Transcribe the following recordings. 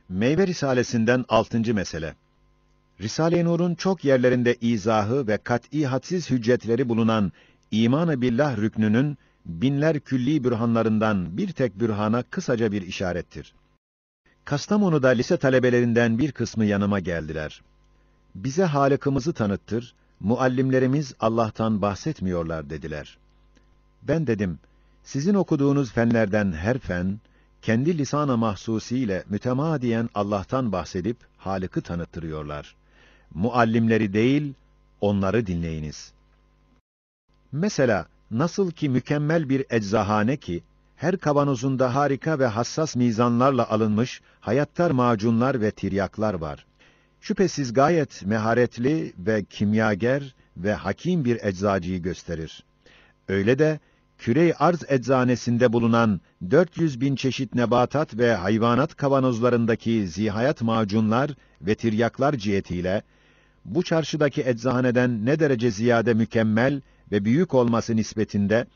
Meyve Risalesinden 6. mesele. Risale-i Nur'un çok yerlerinde izahı ve kat'î hadsiz hüccetleri bulunan iman-ı billah rüknünün binler külli bürhanlarından bir tek bürhana kısaca bir işarettir. Kastamonu'da lise talebelerinden bir kısmı yanıma geldiler. Bize Halık'ımızı tanıttır, muallimlerimiz Allah'tan bahsetmiyorlar dediler. Ben dedim, sizin okuduğunuz fenlerden her fen, kendi lisan-ı mahsusiyle mütemadiyen Allah'tan bahsedip Halık'ı tanıttırıyorlar. Muallimleri değil, onları dinleyiniz. Mesela, nasıl ki mükemmel bir eczahane ki, her kavanozunda harika ve hassas mizanlarla alınmış hayattar macunlar ve tiryaklar var. Şüphesiz gayet meharetli ve kimyager ve hakim bir eczacıyı gösterir. Öyle de, Küre-i Arz eczanesinde bulunan 400.000 çeşit nebatat ve hayvanat kavanozlarındaki zihayat macunlar ve tiryaklar cihetiyle, bu çarşıdaki eczahaneden ne derece ziyade mükemmel ve büyük olması nispetinde,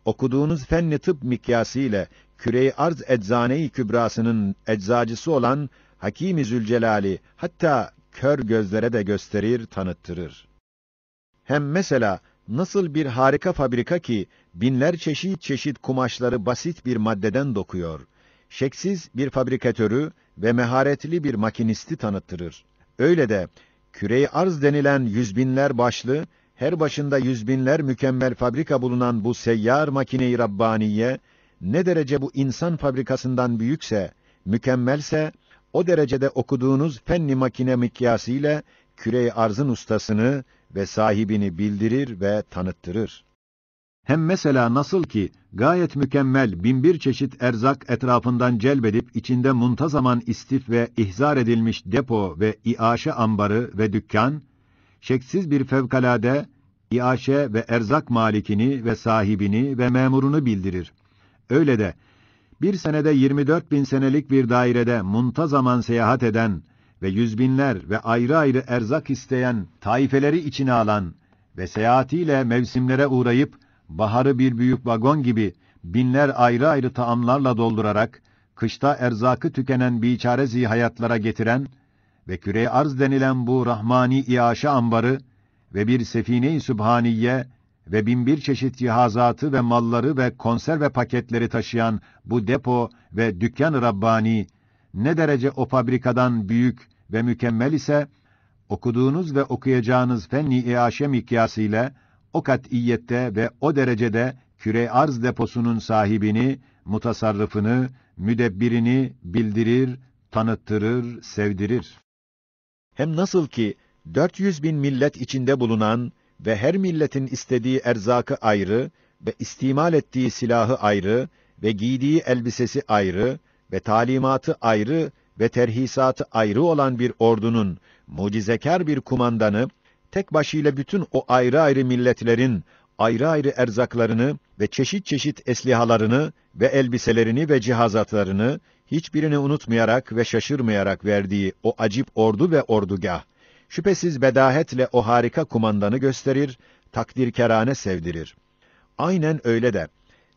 okuduğunuz fen-i tıp mikyası ile Küre-i Arz eczane-i kübrasının eczacısı olan Hakim-i Zülcelali, hatta kör gözlere de gösterir, tanıttırır. Hem mesela, nasıl bir harika fabrika ki, binler çeşit çeşit kumaşları basit bir maddeden dokuyor, şeksiz bir fabrikatörü ve meharetli bir makinisti tanıttırır. Öyle de, Küre-i Arz denilen yüzbinler başlı, her başında yüzbinler mükemmel fabrika bulunan bu seyyar makine-i Rabbaniye, ne derece bu insan fabrikasından büyükse, mükemmelse, o derecede okuduğunuz fenni makine mikyası ile Küre-i Arz'ın ustasını ve sahibini bildirir ve tanıttırır. Hem mesela nasıl ki gayet mükemmel binbir çeşit erzak etrafından celbedip içinde muntazaman istif ve ihzar edilmiş depo ve iaşe ambarı ve dükkan, şeksiz bir fevkalade iaşe ve erzak malikini ve sahibini ve memurunu bildirir. Öyle de bir senede 24.000 senelik bir dairede muntazaman seyahat eden ve yüzbinler ve ayrı ayrı erzak isteyen taifeleri içine alan ve seyahatiyle mevsimlere uğrayıp baharı bir büyük vagon gibi binler ayrı ayrı taamlarla doldurarak kışta erzakı tükenen biçare zihayatlara getiren ve Küre-i Arz denilen bu rahmani iaşe ambarı ve bir sefine-i sübhaniye ve binbir çeşit cihazatı ve malları ve konserve paketleri taşıyan bu depo ve dükkan-ı Rabbani ne derece o fabrikadan büyük ve mükemmel ise, okuduğunuz ve okuyacağınız fenni iaşe mikyası ile o kat'iyette ve o derecede Küre-i Arz deposunun sahibini, mutasarrıfını, müdebbirini bildirir, tanıttırır, sevdirir. Hem nasıl ki 400.000 millet içinde bulunan ve her milletin istediği erzakı ayrı ve istimal ettiği silahı ayrı ve giydiği elbisesi ayrı ve talimatı ayrı ve terhisatı ayrı olan bir ordunun mucizekâr bir kumandanı, tek başıyla bütün o ayrı ayrı milletlerin ayrı ayrı erzaklarını ve çeşit çeşit eslihalarını ve elbiselerini ve cihazatlarını hiçbirini unutmayarak ve şaşırmayarak verdiği o acip ordu ve ordugah, şüphesiz bedahetle o harika kumandanı gösterir, takdirkerane sevdirir. Aynen öyle de,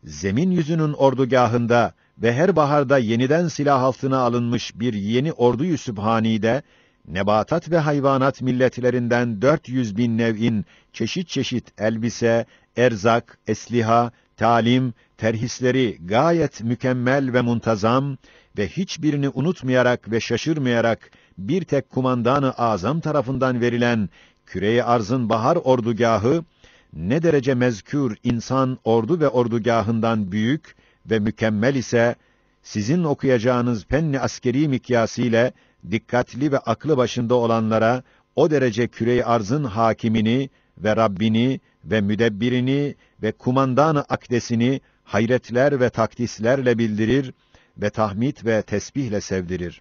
zemin yüzünün ordugahında ve her baharda yeniden silah altına alınmış bir yeni ordu-yu sübhanide, nebatat ve hayvanat milletlerinden 400.000 nev'in çeşit çeşit elbise, erzak, esliha, talim, terhisleri gayet mükemmel ve muntazam ve hiçbirini unutmayarak ve şaşırmayarak bir tek kumandan-ı azam tarafından verilen Küre-i Arz'ın bahar ordugahı, ne derece mezkür insan ordu ve ordugahından büyük ve mükemmel ise, sizin okuyacağınız fenni askeri mikyası ile dikkatli ve aklı başında olanlara o derece Küre-i Arz'ın hakimini ve Rabbini ve müdebbirini ve kumandan-ı akdesini hayretler ve takdislerle bildirir ve tahmid ve tesbihle sevdirir.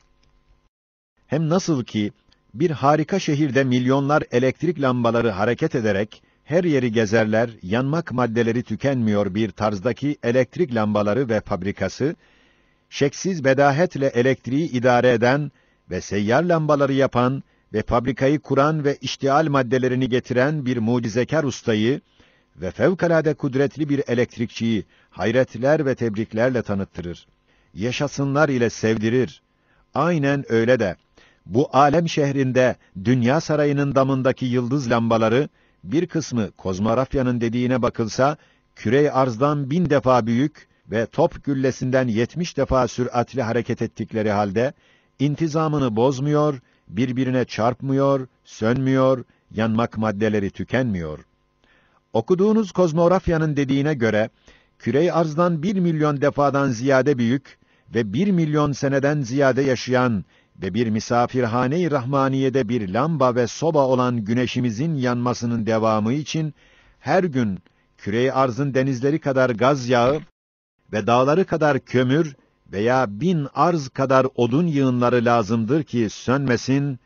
Hem nasıl ki bir harika şehirde milyonlar elektrik lambaları hareket ederek her yeri gezerler, yanmak maddeleri tükenmiyor bir tarzdaki elektrik lambaları ve fabrikası, şeksiz bedahetle elektriği idare eden ve seyyar lambaları yapan ve fabrikayı kuran ve iştihal maddelerini getiren bir mucizekâr ustayı ve fevkalade kudretli bir elektrikçiyi hayretler ve tebriklerle tanıttırır. Yaşasınlar ile sevdirir. Aynen öyle de, bu alem şehrinde, dünya sarayının damındaki yıldız lambaları, bir kısmı Kozmorafya'nın dediğine bakılsa, küre-i arzdan 1000 defa büyük ve top güllesinden 70 defa süratli hareket ettikleri halde, intizamını bozmuyor, birbirine çarpmıyor, sönmüyor, yanmak maddeleri tükenmiyor. Okuduğunuz Kozmorafya'nın dediğine göre, küre-i arzdan 1 milyon defadan ziyade büyük ve 1 milyon seneden ziyade yaşayan ve bir misafirhane-i rahmaniyede bir lamba ve soba olan güneşimizin yanmasının devamı için, her gün küre-i arzın denizleri kadar gaz yağı ve dağları kadar kömür veya 1000 arz kadar odun yığınları lazımdır ki sönmesin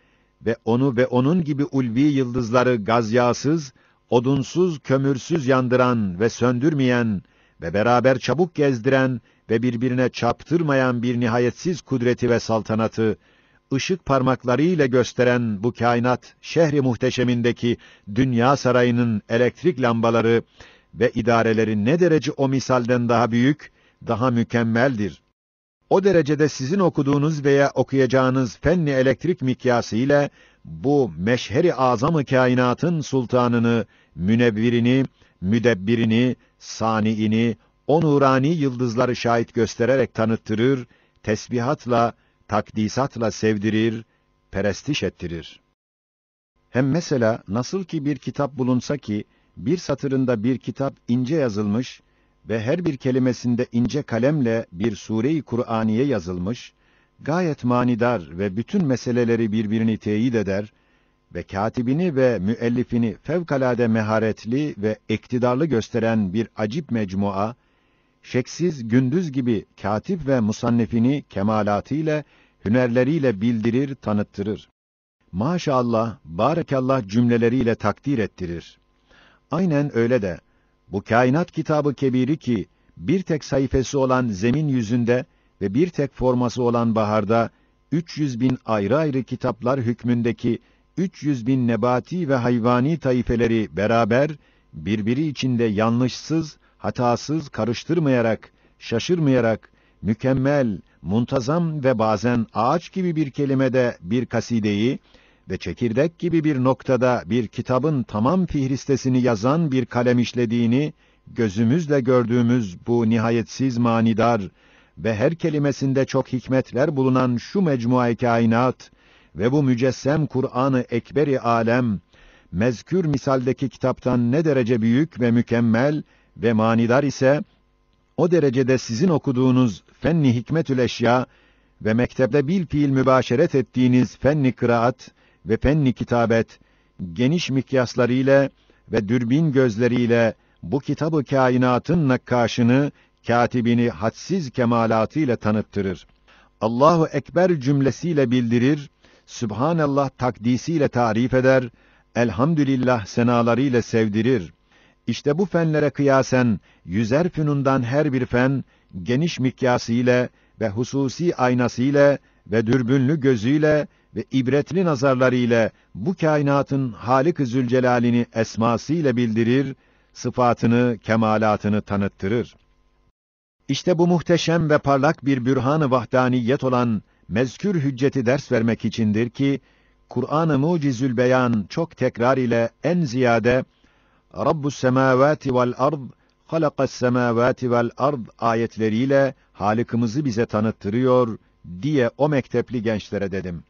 ve onu ve onun ulvi ulvi yıldızları gaz yağsız, odunsuz, kömürsüz yandıran ve söndürmeyen ve beraber çabuk gezdiren ve birbirine çarptırmayan bir nihayetsiz kudreti ve saltanatı, ışık parmaklarıyla gösteren bu kainat şehri muhteşemindeki dünya sarayının elektrik lambaları ve idareleri ne derece o misalden daha büyük, daha mükemmeldir. O derecede sizin okuduğunuz veya okuyacağınız fenni elektrik mikyası ile bu meşheri azam-ı kainatın sultanını, münevvirini, müdebbirini, saniini, o nurani yıldızları şahit göstererek tanıttırır, tesbihatla, takdisatla sevdirir, perestiş ettirir. Hem mesela nasıl ki bir kitap bulunsa ki, bir satırında bir kitap ince yazılmış ve her bir kelimesinde ince kalemle bir sure-i Kur'aniye yazılmış, gayet manidar ve bütün meseleleri birbirini teyit eder ve katibini ve müellifini fevkalade meharetli ve iktidarlı gösteren bir acip mecmua, şeksiz gündüz gibi katip ve musannifini kemalatıyla, hünerleriyle bildirir, tanıttırır. Maşallah, barakallah cümleleriyle takdir ettirir. Aynen öyle de, bu kainat kitabı kebiri ki, bir tek sayfası olan zemin yüzünde ve bir tek forması olan baharda, 300.000 ayrı ayrı kitaplar hükmündeki 300.000 nebati ve hayvani taifeleri beraber, birbiri içinde yanlışsız, hatasız karıştırmayarak, şaşırmayarak, mükemmel, muntazam ve bazen ağaç gibi bir kelimede bir kasideyi ve çekirdek gibi bir noktada bir kitabın tamam fihristesini yazan bir kalem işlediğini, gözümüzle gördüğümüz bu nihayetsiz manidar ve her kelimesinde çok hikmetler bulunan şu mecmua-i kainat ve bu mücessem Kur'an-ı Ekber-i alem, mezkür misaldeki kitaptan ne derece büyük ve mükemmel ve manidar ise, o derecede sizin okuduğunuz fenni hikmetül eşya ve mektepte bil fiil mübaşeret ettiğiniz fenni kıraat ve fenni kitabet, geniş mikyaslarıyla ve dürbin gözleriyle bu kitabı kainatın nakkaşını, katibini hadsiz kemalatıyla tanıttırır. Allahu Ekber cümlesiyle bildirir, Sübhanallah takdisiyle tarif eder, Elhamdülillah senalarıyla sevdirir. İşte bu fenlere kıyasen, 100'er fünundan her bir fen, geniş mikyasıyla ve hususi aynasıyla ve dürbünlü gözüyle ve ibretli nazarlarıyla bu kainatın Hâlik-ı Zülcelal'ini esmasıyla bildirir, sıfatını, kemalatını tanıttırır. İşte bu muhteşem ve parlak bir bürhan-ı vahdaniyet olan mezkür hücceti ders vermek içindir ki, Kur'an-ı Mucizül Beyan çok tekrar ile en ziyade Rabbus semâvâti vel ard, halakas semâvâti vel ard ayetleriyle Halık'ımızı bize tanıttırıyor diye o mektepli gençlere dedim.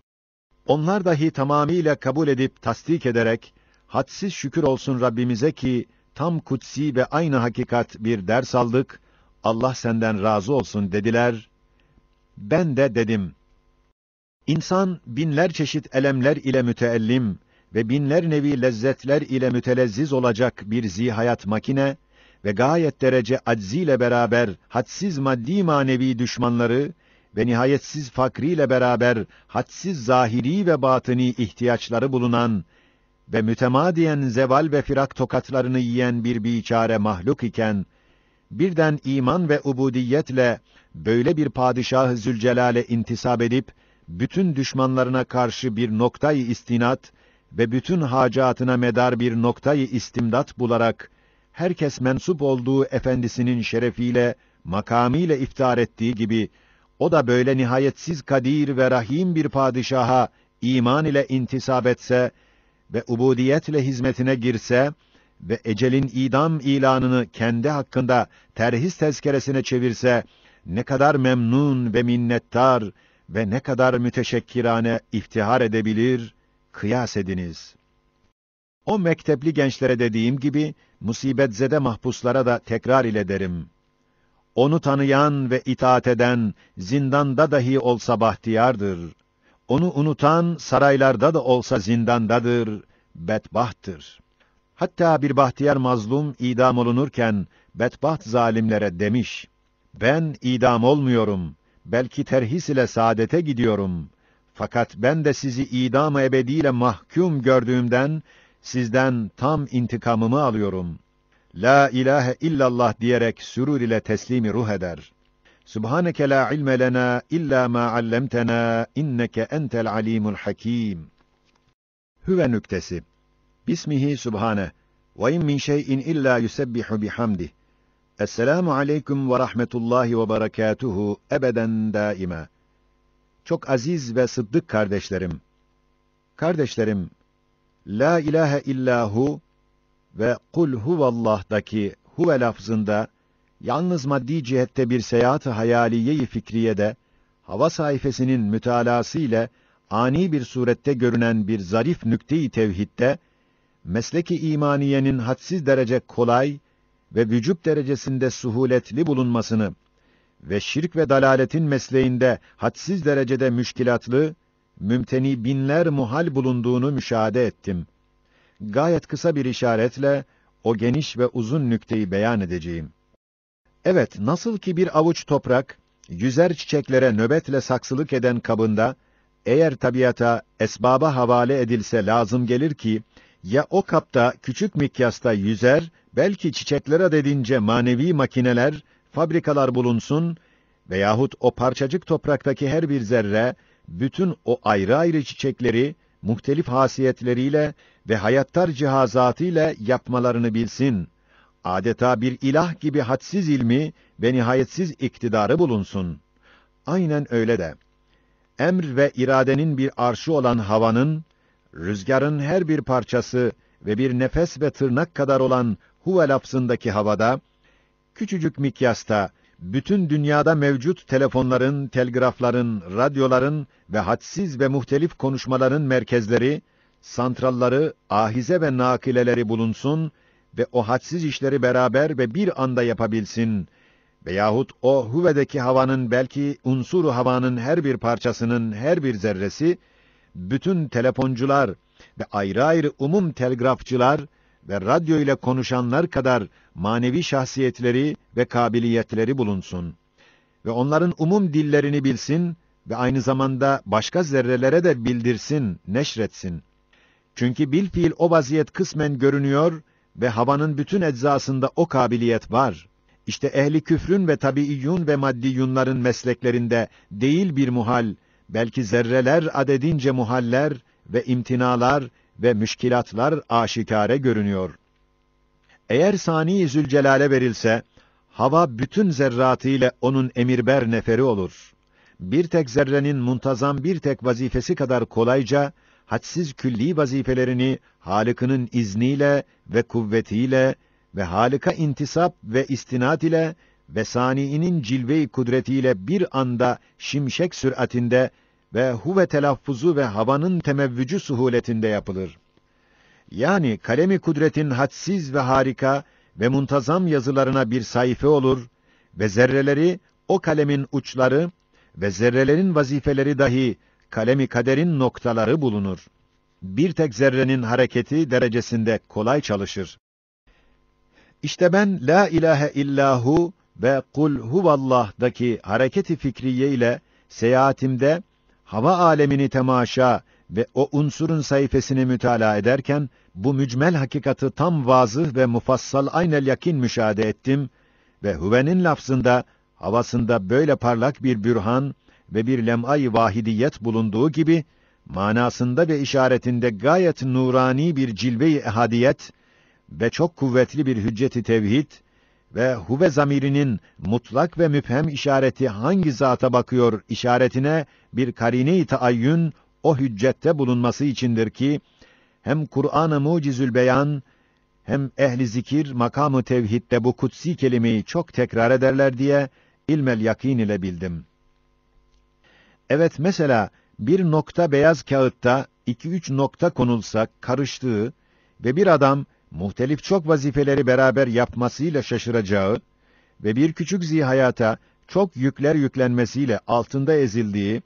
Onlar dahi tamamiyle kabul edip tasdik ederek, hadsiz şükür olsun Rabbimize ki tam kutsi ve aynı hakikat bir ders aldık, Allah senden razı olsun dediler. Ben de dedim, İnsan binler çeşit elemler ile müteellim ve binler nevi lezzetler ile mütelezziz olacak bir zihayat makine ve gayet derece acziyle beraber hadsiz maddi manevi düşmanları ve nihayetsiz fakriyle beraber hadsiz zahiri ve batini ihtiyaçları bulunan ve mütemadiyen zeval ve firak tokatlarını yiyen bir biçare mahluk iken, birden iman ve ubudiyetle böyle bir Padişah-ı Zülcelal'e intisap edip, bütün düşmanlarına karşı bir noktayı istinat ve bütün hacatına medar bir noktayı istimdat bularak, herkes mensup olduğu efendisinin şerefiyle, makamıyla iftar ettiği gibi, o da böyle nihayetsiz kadir ve rahim bir padişaha iman ile intisap etse ve ubudiyetle hizmetine girse ve ecelin idam ilanını kendi hakkında terhis tezkeresine çevirse, ne kadar memnun ve minnettar ve ne kadar müteşekkirane iftihar edebilir, kıyas ediniz. O mektepli gençlere dediğim gibi, musibetzede mahpuslara da tekrar ile derim. Onu tanıyan ve itaat eden, zindanda dahi olsa bahtiyardır. Onu unutan, saraylarda da olsa zindandadır, bedbahttır. Hatta bir bahtiyar mazlum idam olunurken, bedbaht zalimlere demiş, ben idam olmuyorum, belki terhis ile saadete gidiyorum. Fakat ben de sizi idam-ı ebediyle mahkum gördüğümden, sizden tam intikamımı alıyorum. La ilahe illallah diyerek sürur ile teslimi ruh eder. Subhaneke la ilme lena illa ma allamtena inneke entel alimul hakim. Hüve nüktesi. Bismihi subhane ve in min şey'in illa yusebbihu bihamdih. Esselamu aleyküm ve rahmetullahi ve berekatuhu ebeden daima. Çok aziz ve sıddık kardeşlerim. Kardeşlerim, la ilahe illahu ve kul huvallah'daki huve lafzında, yalnız maddi cihette bir seyahat-ı hayaliye-i fikriyede, hava sayfasının mütalası ile ani bir surette görünen bir zarif nükte-i tevhidde, meslek-i imaniyenin hadsiz derece kolay ve vücub derecesinde suhuletli bulunmasını ve şirk ve dalaletin mesleğinde hadsiz derecede müşkilatlı, mümteni binler muhal bulunduğunu müşahede ettim. Gayet kısa bir işaretle o geniş ve uzun nükteyi beyan edeceğim. Evet, nasıl ki bir avuç toprak, yüzer çiçeklere nöbetle saksılık eden kabında, eğer tabiata, esbaba havale edilse lazım gelir ki, ya o kapta küçük mikyasta yüzer, belki çiçekler adedince manevi makineler, fabrikalar bulunsun veyahut o parçacık topraktaki her bir zerre, bütün o ayrı ayrı çiçekleri, muhtelif hasiyetleriyle ve hayattar cihazatıyla yapmalarını bilsin. Adeta bir ilah gibi hadsiz ilmi ve nihayetsiz iktidarı bulunsun. Aynen öyle de, emr ve iradenin bir arşı olan havanın, rüzgarın her bir parçası ve bir nefes ve tırnak kadar olan huve lafzındaki havada, küçücük mikyasta, bütün dünyada mevcut telefonların, telgrafların, radyoların ve hadsiz ve muhtelif konuşmaların merkezleri, santralları, ahize ve nakileleri bulunsun ve o hadsiz işleri beraber ve bir anda yapabilsin veyahut o huvedeki havanın belki unsuru havanın her bir parçasının her bir zerresi, bütün telefoncular ve ayrı ayrı umum telgrafçılar ve radyo ile konuşanlar kadar manevi şahsiyetleri ve kabiliyetleri bulunsun ve onların umum dillerini bilsin ve aynı zamanda başka zerrelere de bildirsin, neşretsin. Çünkü bilfiil o vaziyet kısmen görünüyor ve havanın bütün eczasında o kabiliyet var. İşte ehli küfrün ve tabiiyyun ve maddiyunların mesleklerinde değil bir muhal, belki zerreler adedince muhaller ve imtinalar ve müşkilatlar aşikare görünüyor. Eğer Sani-i Zülcelal'e verilse, hava bütün zerratıyla onun emirber neferi olur. Bir tek zerrenin muntazam bir tek vazifesi kadar kolayca, hadsiz külli vazifelerini Halık'ının izniyle ve kuvvetiyle ve Halık'a intisap ve istinat ile ve Sani'nin cilve-i kudretiyle bir anda şimşek süratinde ve huve telaffuzu ve havanın temevvücü suhuletinde yapılır. Yani kalemi kudretin hadsiz ve harika ve muntazam yazılarına bir sayfa olur ve zerreleri o kalemin uçları ve zerrelerin vazifeleri dahi kalemi kaderin noktaları bulunur. Bir tek zerrenin hareketi derecesinde kolay çalışır. İşte ben la ilahe illahu ve kul huvallah'daki hareketi fikriye ile seyahatimde hava alemini temaşa ve o unsurun sayfasını mütalaa ederken bu mücmel hakikati tam vazıh ve mufassal aynel yakin müşahede ettim ve huvenin lafzında, havasında böyle parlak bir bürhan ve bir lem'ay vahidiyet bulunduğu gibi, manasında ve işaretinde gayet nurani bir cilve-i ehadiyet ve çok kuvvetli bir hücceti tevhid ve huve zamirinin mutlak ve müphem işareti hangi zata bakıyor işaretine bir karine-i taayyün o hüccette bulunması içindir ki hem Kur'an-ı Mucizül Beyan hem ehli zikir makamı tevhidde bu kutsi kelimeyi çok tekrar ederler diye ilmel yakin ile bildim. Evet, mesela bir nokta beyaz kağıtta 2-3 nokta konulsa karıştığı ve bir adam muhtelif çok vazifeleri beraber yapmasıyla şaşıracağı ve bir küçük zihayata çok yükler yüklenmesiyle altında ezildiği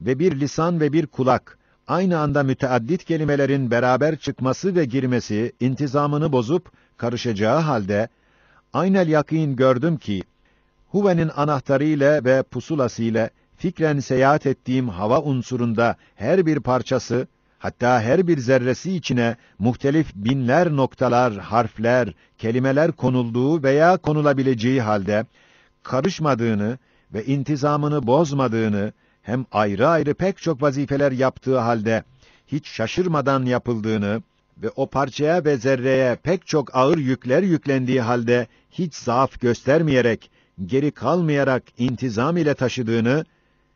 ve bir lisan ve bir kulak aynı anda müteaddit kelimelerin beraber çıkması ve girmesi intizamını bozup karışacağı halde aynel yakîn gördüm ki Huve'nin anahtarı ile ve pusulası ile fikren seyahat ettiğim hava unsurunda her bir parçası, hatta her bir zerresi içine muhtelif binler noktalar, harfler, kelimeler konulduğu veya konulabileceği halde, karışmadığını ve intizamını bozmadığını, hem ayrı ayrı pek çok vazifeler yaptığı halde, hiç şaşırmadan yapıldığını ve o parçaya ve zerreye pek çok ağır yükler yüklendiği halde, hiç zaaf göstermeyerek, geri kalmayarak intizam ile taşıdığını,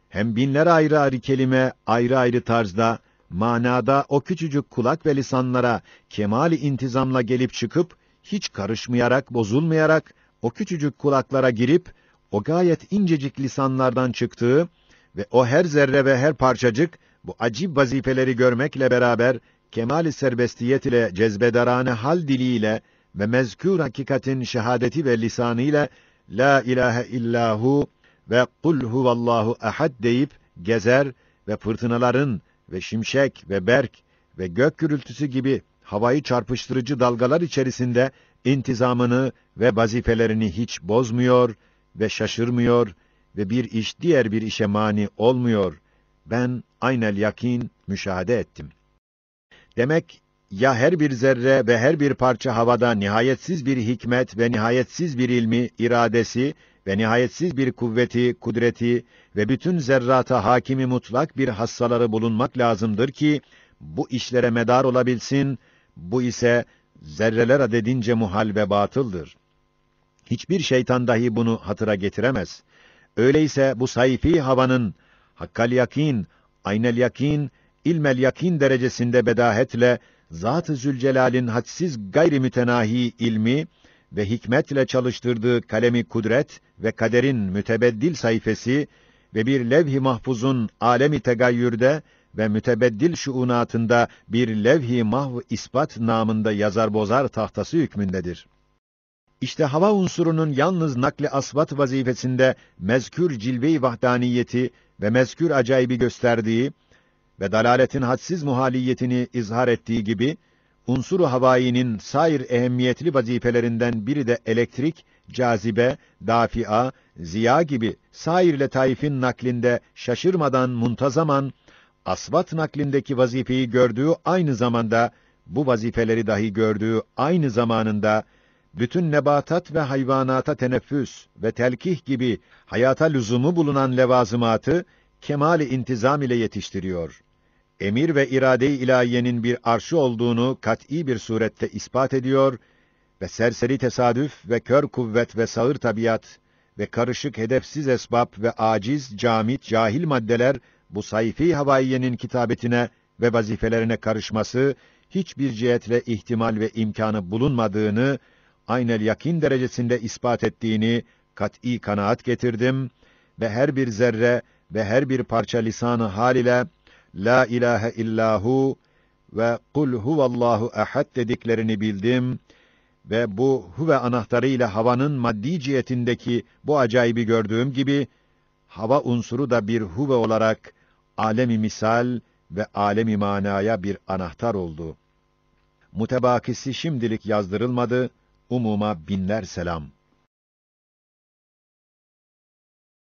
hem binler ayrı ayrı kelime, ayrı ayrı tarzda, manada o küçücük kulak ve lisanlara kemali intizamla gelip çıkıp, hiç karışmayarak, bozulmayarak, o küçücük kulaklara girip, o gayet incecik lisanlardan çıktığı ve o her zerre ve her parçacık, bu acib vazifeleri görmekle beraber, kemali serbestiyet ile cezbedarane hal diliyle ve mezkûr hakikatin şehadeti ve lisanıyla, La ilahe illahu ve kul huvallahu ahad deyip gezer ve fırtınaların ve şimşek ve berk ve gök gürültüsü gibi havayı çarpıştırıcı dalgalar içerisinde intizamını ve vazifelerini hiç bozmuyor ve şaşırmıyor ve bir iş diğer bir işe mani olmuyor. Ben aynel yakin müşahede ettim. Demek ya her bir zerre ve her bir parça havada nihayetsiz bir hikmet ve nihayetsiz bir ilmi, iradesi ve nihayetsiz bir kuvveti, kudreti ve bütün zerrata hakimi mutlak bir hassaları bulunmak lazımdır ki, bu işlere medar olabilsin, bu ise zerreler adedince muhal ve batıldır. Hiçbir şeytan dahi bunu hatıra getiremez. Öyleyse bu sayfi havanın hakkal yakin, aynel yakin, ilmel yakin derecesinde bedahetle Zat-ı Zülcelal'in hadsiz gayri mütenahi ilmi ve hikmetle çalıştırdığı kalemi kudret ve kaderin mütebeddil sayfası ve bir levh-i mahfuzun alemi tegayyürde ve mütebeddil şuunatında bir levh-i mahv ispat namında yazar bozar tahtası hükmündedir. İşte hava unsurunun yalnız nakli asvat vazifesinde mezkür cilve-i vahdaniyeti ve mezkür acayibi gösterdiği ve dalaletin hadsiz muhaliyetini izhar ettiği gibi, unsur-u havayinin sair ehemmiyetli vazifelerinden biri de elektrik, cazibe, dafia, ziya gibi sair letaifin naklinde şaşırmadan muntazaman, asvat naklindeki vazifeyi gördüğü aynı zamanda, bu vazifeleri dahi gördüğü aynı zamanında, bütün nebatat ve hayvanata teneffüs ve telkih gibi hayata lüzumu bulunan levazımatı, kemali intizam ile yetiştiriyor. Emir ve irade-i ilahiyenin bir arşı olduğunu kat'î bir surette ispat ediyor ve serseri tesadüf ve kör kuvvet ve sağır tabiat ve karışık hedefsiz esbab ve aciz, camit, cahil maddeler bu sayfi havaiyenin kitabetine ve vazifelerine karışması hiçbir cihetle ihtimal ve imkanı bulunmadığını aynel yakin derecesinde ispat ettiğini kat'î kanaat getirdim ve her bir zerre ve her bir parça lisanı hal ile La ilahe illahu ve kul huvallahu ahad dediklerini bildim ve bu huve anahtarıyla havanın maddi cihetindeki bu acayibi gördüğüm gibi, hava unsuru da bir huve olarak alemi misal ve alemi manaya bir anahtar oldu. Mutebakisi şimdilik yazdırılmadı, umuma binler selam.